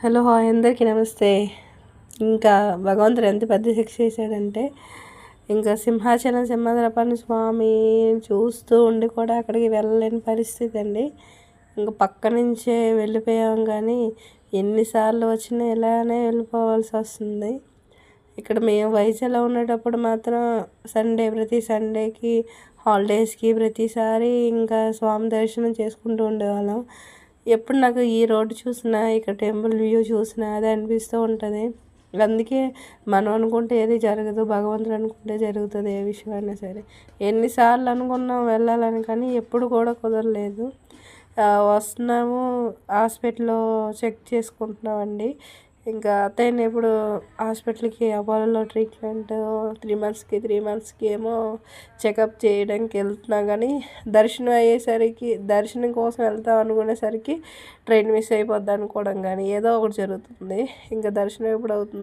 Hello hi అందరికీ నమస్తే. ఇంకా భగవంతుడు ఎంత పెద్ద శిక్ష చేశాడంటే, ఇంకా సింహాచలం సింహద్రపని స్వామి చూస్తూ ఉండి కూడా అక్కడికి వెళ్ళలేని పరిస్థితి అండి. ఇంకా పక్క నుంచే వెళ్ళిపోయాం కానీ ఎన్నిసార్లు వచ్చినా ఇలానే వెళ్ళిపోవాల్సి వస్తుంది. ఇక్కడ మేము వైజాగ్లో ఉండేటప్పుడు మాత్రం ప్రతి సండేకి హాలిడేస్కి ప్రతిసారి ఇంకా స్వామి దర్శనం చేసుకుంటూ ఉండేవాళ్ళం. ఎప్పుడు నాకు ఈ రోడ్డు చూసినా ఇక్కడ టెంపుల్ వ్యూ చూసినా అదే అనిపిస్తూ ఉంటుంది. అందుకే మనం అనుకుంటే ఏది జరగదు, భగవంతుడు అనుకుంటే జరుగుతుంది. ఏ విషయమైనా సరే ఎన్నిసార్లు అనుకున్నాం వెళ్ళాలని, కానీ ఎప్పుడు కూడా కుదరలేదు. వస్తున్నాము, హాస్పిటల్లో చెక్ చేసుకుంటున్నామండి. ఇంకా అత్తయ్యని ఇప్పుడు హాస్పిటల్కి అపోలోలో ట్రీట్మెంట్ 3 మంత్స్కి ఏమో చెకప్ చేయడానికి వెళ్తున్నా, కానీ దర్శనం కోసం వెళ్తాం అనుకునేసరికి ట్రైన్ మిస్ అయిపోద్ది అనుకోవడం కానీ ఏదో ఒకటి జరుగుతుంది. ఇంకా దర్శనం ఎప్పుడు అవుతుంది.